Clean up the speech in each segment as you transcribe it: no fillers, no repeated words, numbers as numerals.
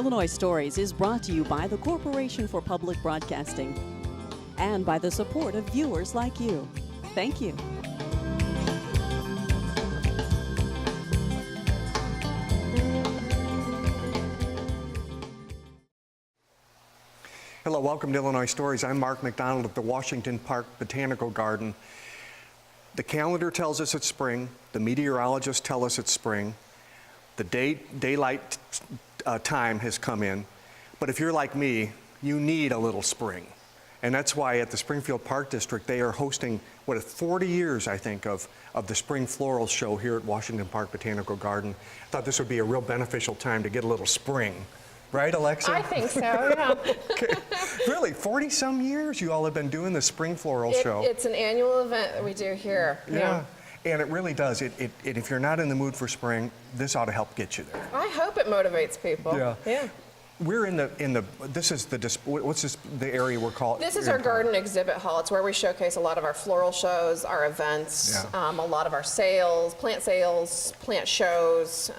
Illinois Stories is brought to you by the Corporation for Public Broadcasting and by the support of viewers like you. Thank you. Hello, welcome to Illinois Stories. I'm Mark McDonald at the Washington Park Botanical Garden. The calendar tells us it's spring. The meteorologists tell us it's spring. The daylight time has come in. But if you're like me, you need a little spring. And that's why at the Springfield Park District, they are hosting, 40 years, I think, of the Spring Floral Show here at Washington Park Botanical Garden. I thought this would be a real beneficial time to get a little spring. Right, Alexa? I think so, yeah. Okay. Really, 40-some years you all have been doing the Spring Floral Show. It's an annual event that we do here. Yeah. And it really does. If you're not in the mood for spring, this ought to help get you there. I hope it motivates people. Yeah. We're in the this is the area we're calling? This is our garden exhibit hall. It's where we showcase a lot of our floral shows, our events, a lot of our sales, plant shows.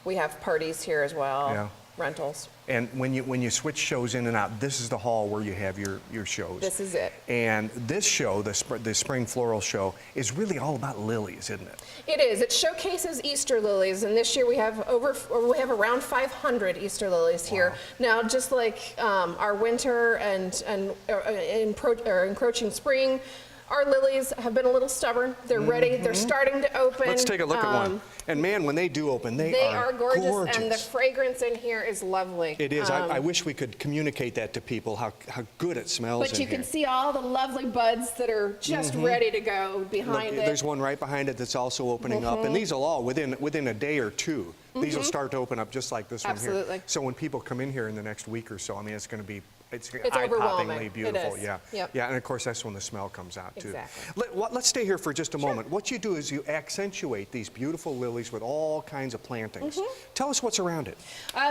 We have parties here as well. Yeah. Rentals. And when you switch shows in and out, this is the hall where you have your shows. This is it. And this show, the Spring Floral Show, is really all about lilies, isn't it? It is. It showcases Easter lilies, and this year we have around 500 Easter lilies here. Now, just like our winter and encroaching spring, our lilies have been a little stubborn. They're ready. They're starting to open. Let's take a look at one. And man, when they do open, they are gorgeous. And the fragrance in here is lovely. It is. I wish we could communicate that to people, how good it smells in here. But you can see all the lovely buds that are just ready to go behind it. There's one right behind it that's also opening up. And these will all, within a day or two, these will start to open up just like this one here. Absolutely. So when people come in here in the next week or so, I mean, it's going to be It's eye-poppingly beautiful. It is. Yeah. Yep. Yeah, and of course that's when the smell comes out too. Exactly. Let's stay here for just a moment. What you do is you accentuate these beautiful lilies with all kinds of plantings. Tell us what's around it.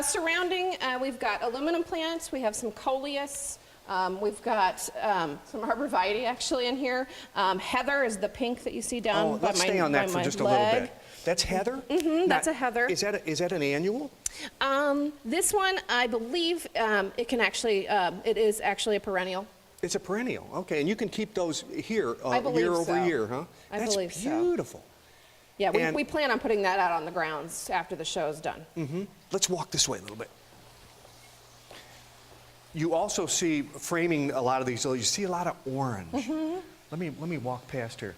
Surrounding, we've got aluminum plants, we have some coleus, we've got some arborvitae actually in here. Heather is the pink that you see down by my let's stay on that for just a little bit. That's heather? That's a heather. Is that an annual? This one, I believe, it is actually a perennial. It's a perennial, okay. And you can keep those here year over year, huh? I believe so. That's beautiful. Yeah, we plan on putting that out on the grounds after the show's done. Let's walk this way a little bit. You also see framing a lot of these lilies. You see a lot of orange. Let me walk past here.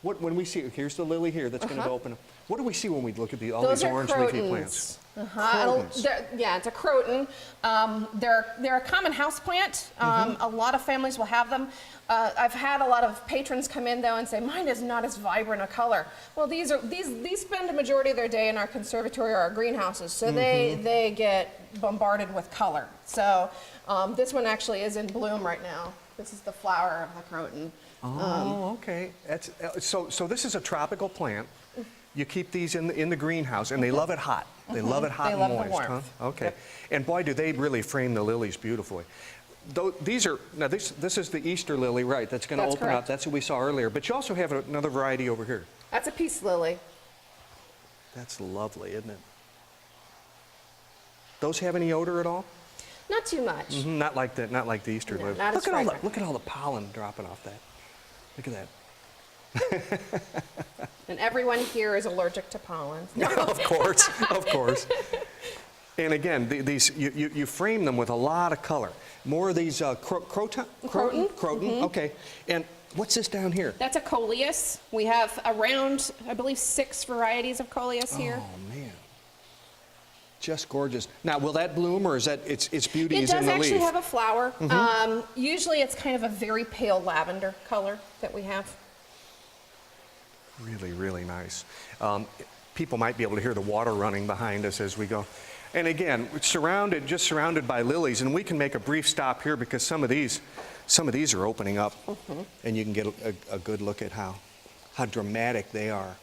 When we see, here's the lily here that's going to open up. What do we see when we look at all these orange leafy plants? Yeah, it's a croton. They're a common house plant. A lot of families will have them. I've had a lot of patrons come in though and say, mine is not as vibrant a color. Well, these spend a majority of their day in our conservatory or our greenhouses, so they get bombarded with color. So this one actually is in bloom right now. This is the flower of the croton. Okay. So this is a tropical plant. You keep these in the greenhouse, and they love it hot. They love it hot and moist. The warmth. Huh? Okay. Yep. And boy, do they really frame the lilies beautifully. This is the Easter lily, right? That's going to open up. That's what we saw earlier. But you also have another variety over here. That's a peace lily. That's lovely, isn't it? Those have any odor at all? Not too much. Not like the Easter lily. Look at all the pollen dropping off that. Look at that. And everyone here is allergic to pollen. Of course, of course. And again, you frame them with a lot of color. More of these croton. Okay. And what's this down here? That's a coleus. We have around, I believe, 6 varieties of coleus here. Oh man, just gorgeous. Now, will that bloom, or is that its beauty is in the leaf? It does actually have a flower. Usually, it's kind of a very pale lavender color that we have. Really, really nice. People might be able to hear the water running behind us as we go. And again, just surrounded by lilies, and we can make a brief stop here because some of these are opening up, and you can get a good look at how dramatic they are.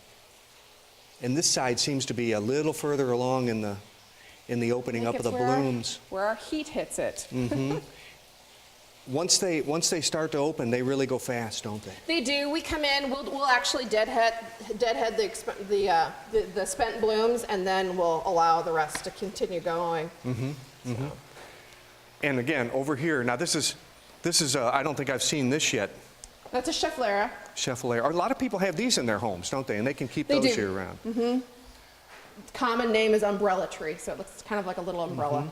And this side seems to be a little further along in the, in the opening up of the blooms. Where our heat hits it. once they start to open, they really go fast, don't they? They do. We come in. We'll actually deadhead the spent blooms, and then we'll allow the rest to continue going. And again, over here, now this is I don't think I've seen this yet. That's a Schefflera. Schefflera. A lot of people have these in their homes, don't they? And they can keep those year round. Common name is umbrella tree, so it looks kind of like a little umbrella.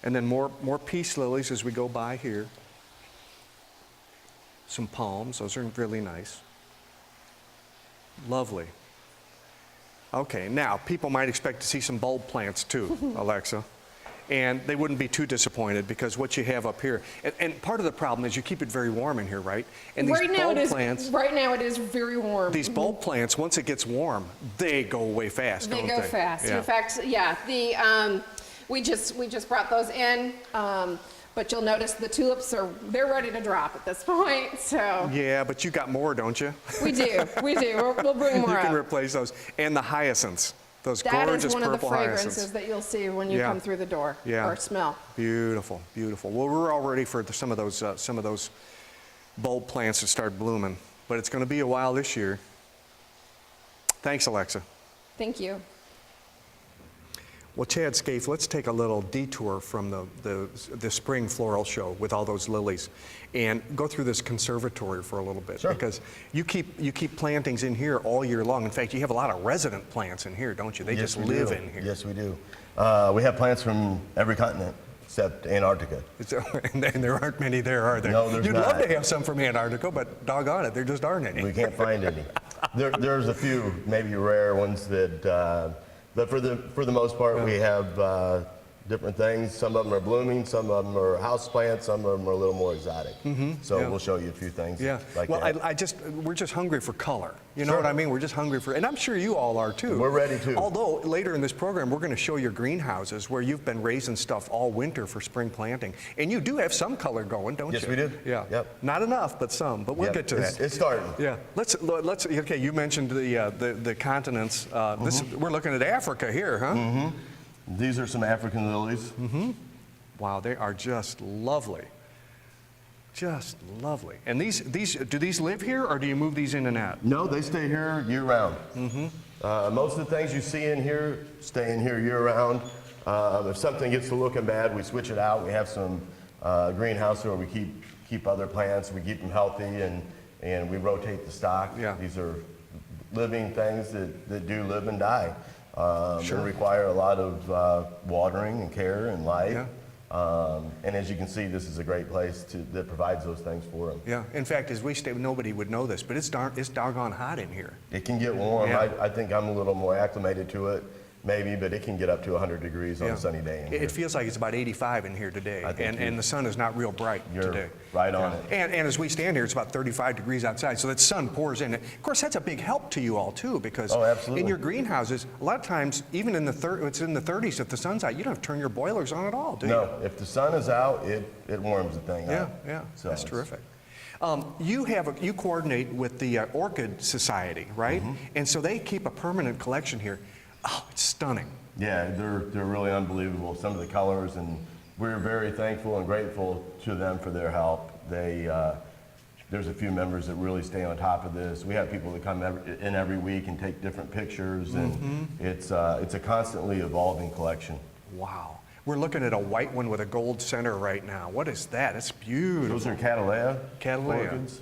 And then more peace lilies as we go by here. Some palms, those are really nice. Lovely. Okay, now people might expect to see some bulb plants too, Alexa. And they wouldn't be too disappointed because what you have up here, and part of the problem is you keep it very warm in here, right? And these bulb plants, right now it is very warm. These bulb plants, once it gets warm, they go away fast, don't they? They go fast. Yeah. In fact, yeah, we just brought those in, but you'll notice the tulips they're ready to drop at this point. So yeah, but you got more, don't you? we do. We'll bring more You can up. replace those, and the hyacinths. Those That gorgeous is one of the purple fragrances hyacinths. that you'll see when you come through the door, or smell. Beautiful, beautiful. Well, we're all ready for some of those bulb plants to start blooming, but it's going to be a while this year. Thanks, Alexa. Thank you. Well, Chad Scaife, let's take a little detour from the Spring Floral Show with all those lilies and go through this conservatory for a little bit. Sure. Because you keep plantings in here all year long. In fact, you have a lot of resident plants in here, don't you? They just live in here. Yes, we do. We have plants from every continent except Antarctica. And there aren't many there, are there? No, there's You'd not. love to have some from Antarctica, but doggone it, there just aren't any. We can't find any. There's a few, maybe rare ones that, but for the most part, we have different things. Some of them are blooming, some of them are house plants, some of them are a little more exotic. So we'll show you a few things like well, that. we're just hungry for color. You know Sure. what I mean? We're just hungry for, and I'm sure you all are too. We're ready too. Although later in this program, we're going to show your greenhouses where you've been raising stuff all winter for spring planting. And you do have some color going, don't you? Yes, we do. Yeah. Yep. Not enough, but some. But we'll Yep, get to that. It's starting. Yeah. Let's. Okay. You mentioned the continents. We're looking at Africa here, huh? These are some African lilies. Wow, they are just lovely. Just lovely. And do these live here, or do you move these in and out? No, they stay here year round. Most of the things you see in here stay in here year round. If something gets to looking bad, we switch it out. We have some greenhouse where we keep other plants. We keep them healthy, and we rotate the stock. Yeah. These are living things that do live and die. Sure. And require a lot of watering and care and light. Yeah. And as you can see, this is a great place that provides those things for them. Yeah. In fact, as we stay, nobody would know this, but it's doggone hot in here. It can get warm. Yeah. I think I'm a little more acclimated to it, maybe, but it can get up to 100 degrees on a sunny day in here. It feels like it's about 85 in here today, and the sun is not real bright You're today. right on it. And as we stand here, it's about 35 degrees outside, so that sun pours in. Of course, that's a big help to you all too, because absolutely. in your greenhouses, a lot of times, even in it's in the 30s, if the sun's out, you don't have to turn your boilers on at all, do you? No, if the sun is out, it warms the thing up. Yeah, So that's it's- terrific. You coordinate with the Orchid Society, right? And so they keep a permanent collection here. Oh, it's stunning. Yeah, they're really unbelievable, some of the colors, and we're very thankful and grateful to them for their help. There's a few members that really stay on top of this. We have people that come in every week and take different pictures, and it's a constantly evolving collection. Wow. We're looking at a white one with a gold center right now. What is that? It's beautiful. Those are Cattleya orchids.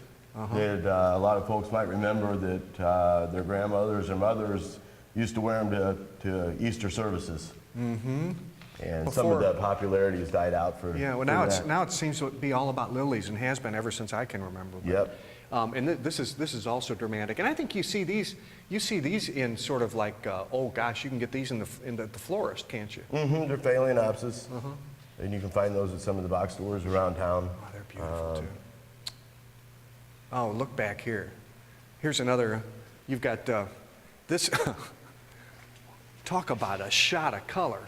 That a lot of folks might remember that their grandmothers or mothers used to wear them to Easter services. And some of that popularity has died out for. Yeah, well now it seems to be all about lilies and has been ever since I can remember. Yep. And this is also dramatic. And I think you see these in sort of like oh gosh, you can get these in the florist, can't you? They're Phalaenopsis. And you can find those at some of the box stores around town. Oh, they're beautiful too. Oh, look back here. Here's another. You've got this. Talk about a shot of color.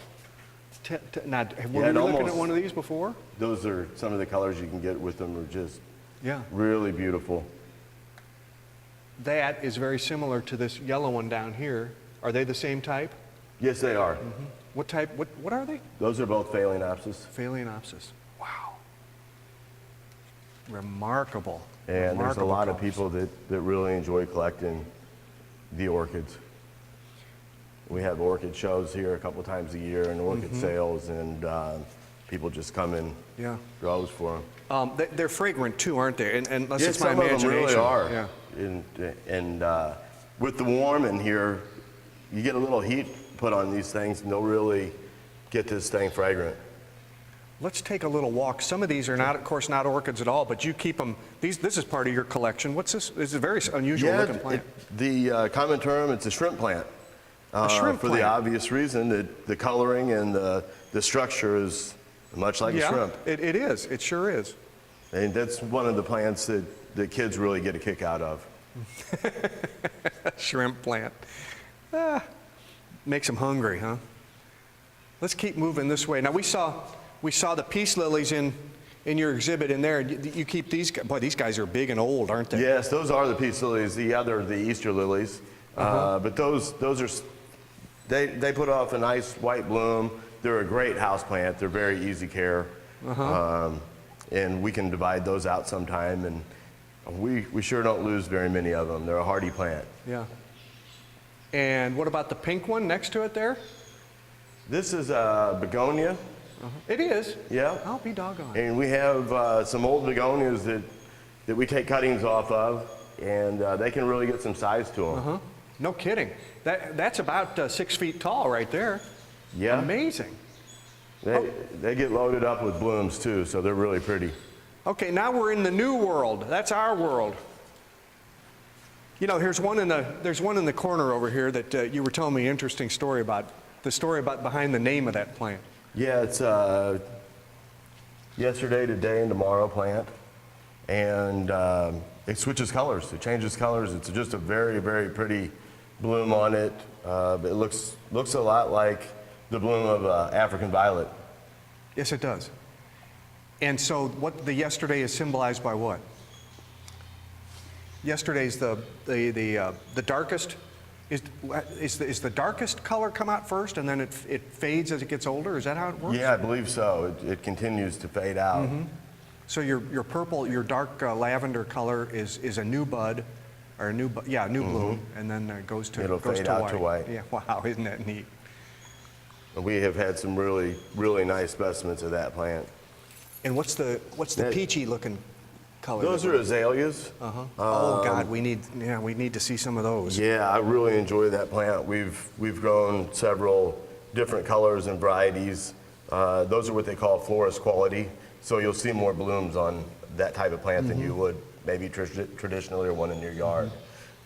Now, were we looking at one of these before? Those are some of the colors you can get with them are just Yeah. really beautiful. That is very similar to this yellow one down here. Are they the same type? Yes, they are. What type? What are they? Those are both Phalaenopsis. Phalaenopsis. Wow. Remarkable. And there's a Remarkable lot of colors. people that really enjoy collecting the orchids. We have orchid shows here a couple times a year and orchid sales, and people just come in Yeah. droves for them. They're fragrant too, aren't they? And unless Yeah, it's my some of them imagination. really are. Yeah. And with the warm in here, you get a little heat put on these things, and they'll really get this thing fragrant. Let's take a little walk. Some of these are not, of course, not orchids at all, but you keep them. This is part of your collection. What's this? It's a very unusual looking plant. The common term, it's a shrimp plant. A shrimp for plant. the obvious reason that the coloring and the structure is much like a shrimp. It is. It sure is. And that's one of the plants that kids really get a kick out of. Shrimp plant. Makes them hungry, huh? Let's keep moving this way. Now we saw the peace lilies in your exhibit in there. You keep these. Boy, these guys are big and old, aren't they? Yes, those are the peace lilies. The other, the Easter lilies. But those are, they put off a nice white bloom. They're a great house plant. They're very easy care. And we can divide those out sometime. And we sure don't lose very many of them. They're a hardy plant. Yeah. And what about the pink one next to it there? This is a begonia. It is. Yeah. I'll be doggone. And we have some old begonias that we take cuttings off of, and they can really get some size to them. No kidding. That's about 6 feet tall right there. Yeah. Amazing. They get loaded up with blooms too, so they're really pretty. Okay, now we're in the new world. That's our world. You know, there's one in the corner over here that you were telling me an interesting story about. The story about behind the name of that plant. Yeah, it's yesterday, today, and tomorrow plant, and it switches colors. It changes colors. It's just a very, very pretty bloom on it. But it looks a lot like the bloom of African violet. Yes, it does. And so, what the yesterday is symbolized by what? Yesterday's the darkest. Is the darkest color come out first, and then it fades as it gets older? Is that how it works? Yeah, I believe so. It continues to fade out. So your purple, your dark lavender color is a new bud, or a new bloom, and then goes to It'll goes fade to out white. to white. Yeah, wow, isn't that neat? We have had some really, really nice specimens of that plant. And what's the peachy looking color? Those are azaleas. Oh God, we need to see some of those. Yeah, I really enjoy that plant. We've grown several different colors and varieties. Those are what they call florist quality. So you'll see more blooms on that type of plant than you would maybe traditionally or one in your yard.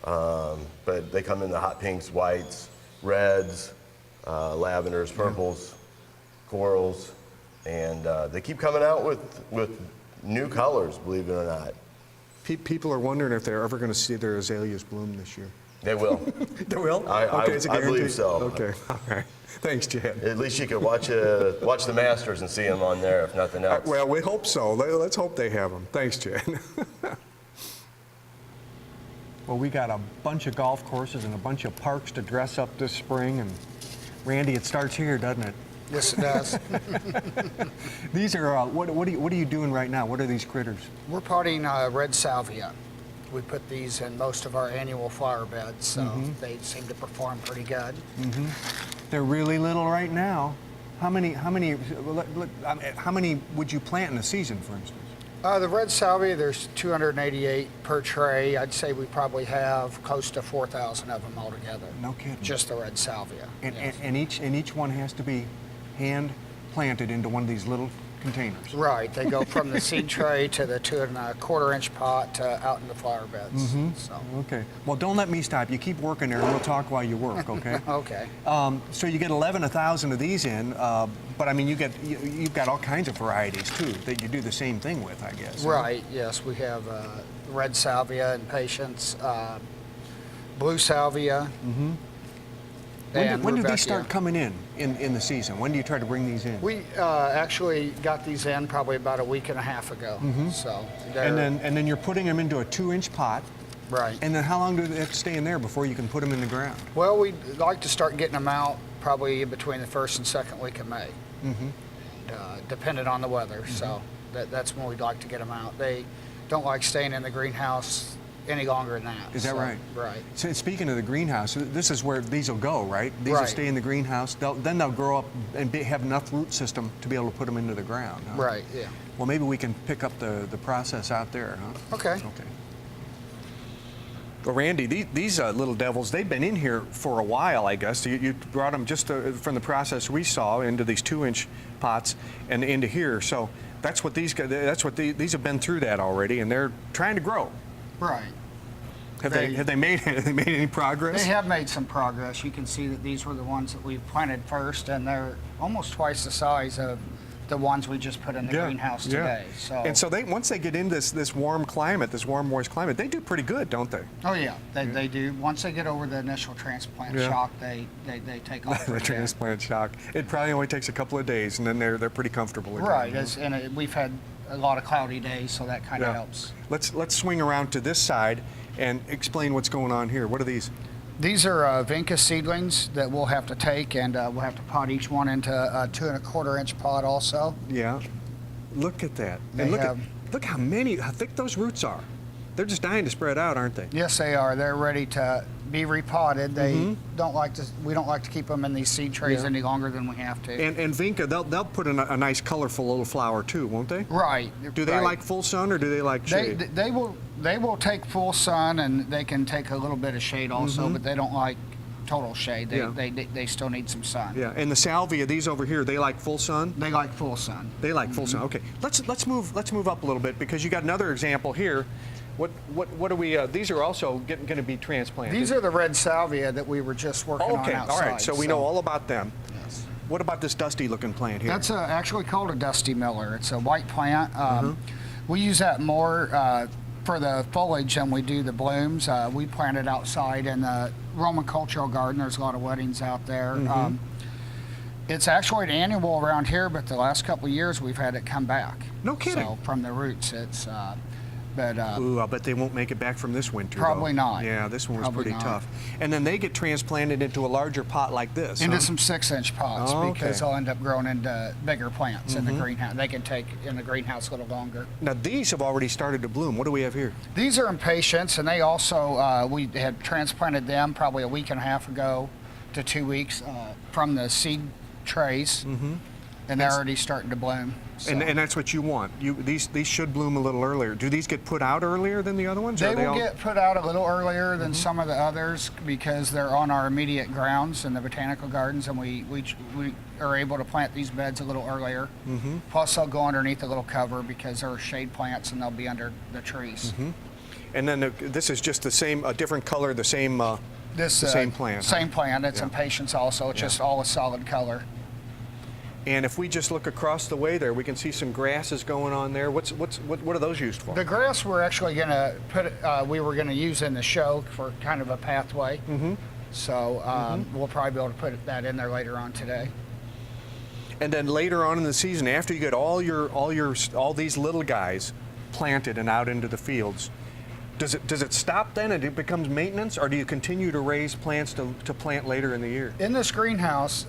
But they come in the hot pinks, whites, reds, lavenders, purples, corals, and they keep coming out with new colors, believe it or not. People are wondering if they're ever going to see their azaleas bloom this year. They will. They will? Okay, it's a I believe guarantee? so. Okay, all right. Thanks, Chad. At least you could watch the Masters and see them on there, if nothing else. Well, we hope so. Let's hope they have them. Thanks, Chad. Well, we got a bunch of golf courses and a bunch of parks to dress up this spring, and Randy, it starts here, doesn't it? Yes, it does. These are what are you doing right now? What are these critters? We're potting red salvia. We put these in most of our annual flower beds, so they seem to perform pretty good. They're really little right now. How many would you plant in a season, for instance? The red salvia, there's 288 per tray. I'd say we probably have close to 4,000 of them altogether. No kidding. Just the red salvia. And, yes. and each one has to be hand planted into one of these little containers. Right, they go from the seed tray to the 2 1/4 inch pot out in the flower beds. So. Okay. Well, don't let me stop. You keep working there, and we'll talk while you work. Okay. Okay. So you get 1,000 of these in, but I mean, you've got all kinds of varieties too that you do the same thing with, I guess. Right. Yes, we have red salvia in patience, blue salvia. When do these start coming in the season? When do you try to bring these in? We actually got these in probably about a week and a half ago. So and then you're putting them into a 2-inch pot. Right. And then how long do they have to stay in there before you can put them in the ground? Well, we'd like to start getting them out probably between the 1st and 2nd week of May, depending on the weather. So that's when we'd like to get them out. don't like staying in the greenhouse any longer than that. Is that right? Right. So speaking of the greenhouse, this is where these will go, right? These will Right. stay in the greenhouse. Then they'll grow up and have enough root system to be able to put them into the ground. Huh? Right, yeah. Well, maybe we can pick up the process out there, huh? Okay. Okay. Well, Randy, these little devils, they've been in here for a while, I guess. You brought them just from the process we saw into these 2-inch pots and into here. So that's what these have been through that already, and they're trying to grow. Right. Have they made any progress? They have made some progress. You can see that these were the ones that we planted first, and they're almost twice the size of the ones we just put in the greenhouse today. And so once they get in this warm climate, this warm, moist climate, they do pretty good, don't they? Oh yeah, they do. Once they get over the initial transplant shock, they take off. The transplant shock. It probably only takes a couple of days, and then they're pretty comfortable again. Right, and we've had a lot of cloudy days, so that kind of helps. Let's swing around to this side and explain what's going on here. What are these? These are Vinca seedlings that we'll have to take, and we'll have to pot each one into a 2 1/4-inch pot also. Yeah. Look at that. And look how thick those roots are. They're just dying to spread out, aren't they? Yes, they are. They're ready to be repotted. They don't like to. We don't like to keep them in these seed trays any longer than we have to. And Vinca, they'll put in a nice, colorful little flower too, won't they? Right. Do they like full sun or do they like shade? They will take full sun, and they can take a little bit of shade also, but they don't like total shade. They still need some sun. Yeah. And the salvia, these over here, they like full sun? They like full sun. They like full sun. Okay. Let's move up a little bit, because you got another example here. What are we? These are also going to be transplanted. These are the red salvia that we were just working on outside. All right. So we know all about them. Yes. What about this dusty-looking plant here? That's actually called a dusty miller. It's a white plant. We use that more for the foliage than we do the blooms. We plant it outside in the Roman Cultural Garden. There's a lot of weddings out there. It's actually an annual around here, but the last couple of years we've had it come back. No kidding. So from the roots, it's. Ooh, I bet they won't make it back from this winter. Probably though. not. Yeah, this one was Probably pretty not. tough. And then they get transplanted into a larger pot like this. Into some 6-inch pots, Oh, because okay. they'll end up growing into bigger plants in the greenhouse. They can take in the greenhouse a little longer. Now these have already started to bloom. What do we have here? These are impatiens, and they also, we had transplanted them probably a week and a half ago to 2 weeks from the seed trays, and they're already starting to bloom. So. And that's what you want. These should bloom a little earlier. Do these get put out earlier than the other ones? They will get put out a little earlier than some of the others, because they're on our immediate grounds in the botanical gardens, and we are able to plant these beds a little earlier. Plus they'll go underneath a little cover, because they're shade plants and they'll be under the trees. And then this is just the same, a different color, the same same plant. Same plant. It's impatiens also. It's just all a solid color. And if we just look across the way there, we can see some grasses going on there. What are those used for? The grass we're actually going to put. We were going to use in the show for kind of a pathway. So we'll probably be able to put that in there later on today. And then later on in the season, after you get all these little guys planted and out into the fields, does it stop then and it becomes maintenance, or do you continue to raise plants to plant later in the year? In this greenhouse,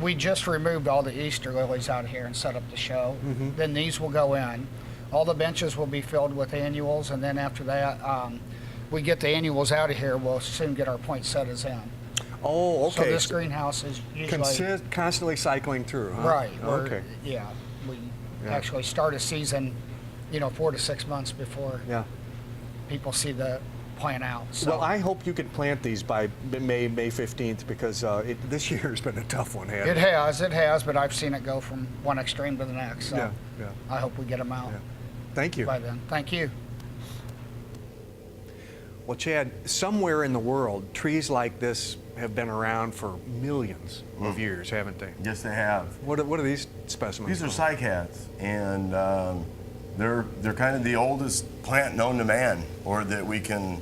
we just removed all the Easter lilies out of here and set up the show. Then these will go in. All the benches will be filled with annuals, and then after that, we get the annuals out of here, we'll soon get our poinsettias in. Oh, okay. So this greenhouse is usually constantly cycling through, huh? right. Okay. Yeah, we actually start a season, 4 to 6 months before people see the plant out. So. Well, I hope you can plant these by May 15th, because this year has been a tough one. It has, but I've seen it go from one extreme to the next. So I hope we get them out. Thank you. By then. Thank you. Well, Chad, somewhere in the world, trees like this have been around for millions of years, haven't they? Yes, they have. What are these specimens? These are cycads, and they're kind of the oldest plant known to man, or that we can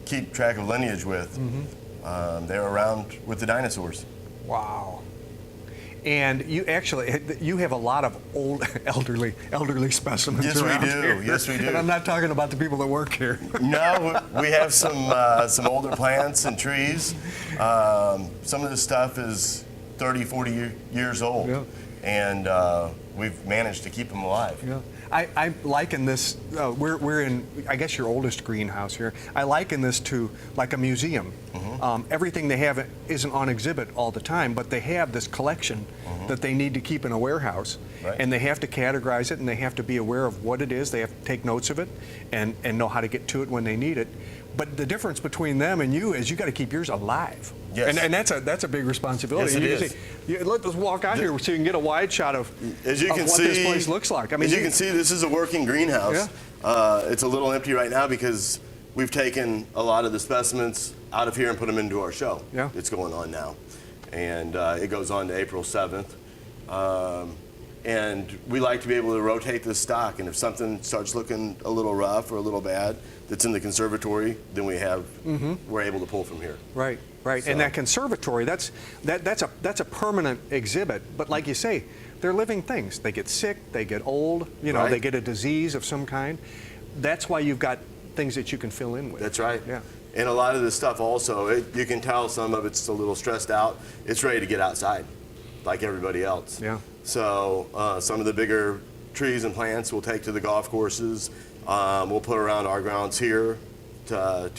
keep track of lineage with. They were around with the dinosaurs. Wow. And you have a lot of old elderly specimens Yes, around we do. here. Yes, we do. And I'm not talking about the people that work here. No, we have some older plants and trees. Some of this stuff is 30, 40 years old, and we've managed to keep them alive. Yeah. I liken this, we're in, I guess, your oldest greenhouse here. I liken this to like a museum. Everything they have isn't on exhibit all the time, but they have this collection that they need to keep in a warehouse. Right. And they have to categorize it, and they have to be aware of what it is. They have to take notes of it and know how to get to it when they need it. But the difference between them and you is you got to keep yours alive. Yes. And that's a big responsibility. Yes, it you is. can see, let us walk out here so you can get a wide shot of, as you of can what see, this place looks like. I mean, as you can see, this is a working greenhouse. Yeah. It's a little empty right now because we've taken a lot of the specimens out of here and put them into our show. Yeah. It's going on now. And it goes on to April 7th. And we like to be able to rotate this stock. And if something starts looking a little rough or a little bad that's in the conservatory, then we're able to pull from here. Right, right. So. And that conservatory, that's a permanent exhibit. But like you say, they're living things. They get sick, they get old, you know, Right. they get a disease of some kind. That's why you've got things that you can fill in with. That's right. Yeah. And a lot of this stuff also, you can tell some of it's a little stressed out. It's ready to get outside, like everybody else. Yeah. So some of the bigger trees and plants we'll take to the golf courses. We'll put around our grounds here to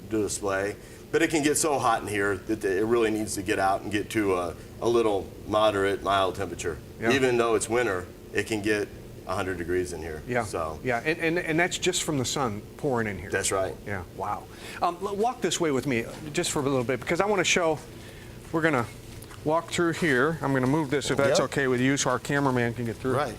display. But it can get so hot in here that it really needs to get out and get to a little moderate, mild temperature. Yeah. Even though it's winter, it can get 100 degrees in here. Yeah. So. Yeah, and that's just from the sun pouring in here. That's right. Yeah. Wow. Walk this way with me just for a little bit because I want to show. We're gonna walk through here. I'm gonna move this if that's Yep. okay with you, so our cameraman can get through. Right.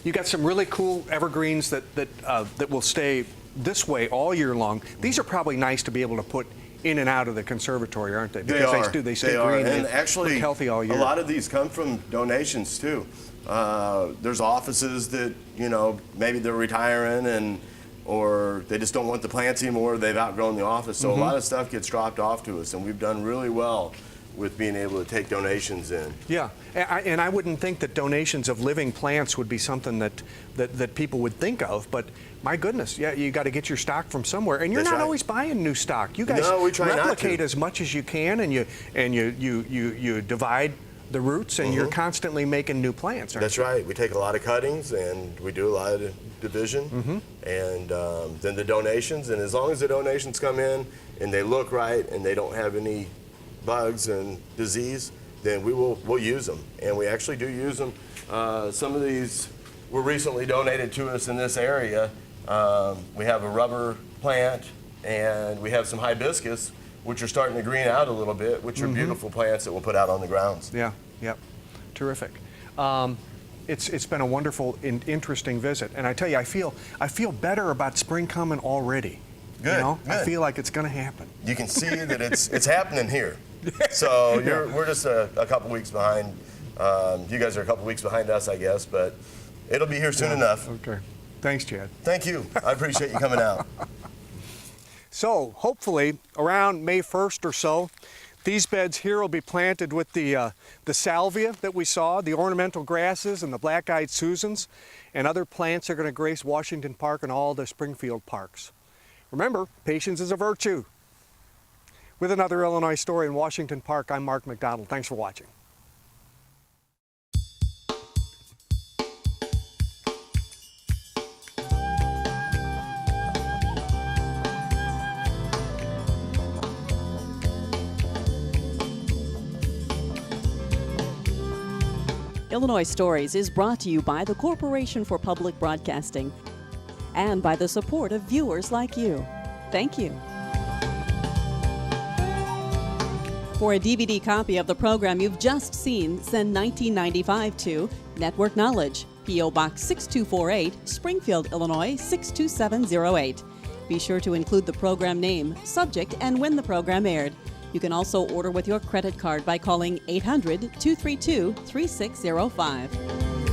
You got some really cool evergreens that will stay this way all year long. These are probably nice to be able to put in and out of the conservatory, aren't they? Because they stay green and and actually look healthy all year. A lot of these come from donations too. There's offices that, you know, maybe they're retiring or they just don't want the plants anymore. They've outgrown the office, so a lot of stuff gets dropped off to us, and we've done really well with being able to take donations in. Yeah, and I wouldn't think that donations of living plants would be something that people would think of, but my goodness, yeah, you got to get your stock from somewhere, and you're That's not right. always buying new stock. You guys No, we try not to. replicate as much as you can, and you divide the roots, and you're constantly making new plants. Aren't That's you? right. We take a lot of cuttings and we do a lot of division, and then the donations. And as long as the donations come in and they look right and they don't have any bugs and disease, then we'll use them. And we actually do use them. Some of these were recently donated to us in this area. We have a rubber plant and we have some hibiscus, which are starting to green out a little bit, which are beautiful plants that we'll put out on the grounds. Yeah, yep, terrific. It's been a wonderful, interesting visit, and I tell you, I feel better about spring coming already. Good, You know, I good. feel like it's going to happen. You can see that it's happening here. So we're just a couple weeks behind. You guys are a couple weeks behind us, I guess, but it'll be here soon enough. Okay, thanks, Chad. Thank you. I appreciate you coming out. So hopefully around May 1st or so, these beds here will be planted with the salvia that we saw, the ornamental grasses and the black-eyed Susans, and other plants are going to grace Washington Park and all the Springfield parks. Remember, patience is a virtue. With another Illinois story in Washington Park, I'm Mark McDonald. Thanks for watching. Illinois Stories is brought to you by the Corporation for Public Broadcasting and by the support of viewers like you. Thank you. For a DVD copy of the program you've just seen, send 1995 to Network Knowledge, P.O. Box 6248, Springfield, Illinois 62708. Be sure to include the program name, subject, and when the program aired. You can also order with your credit card by calling 800-232-3605.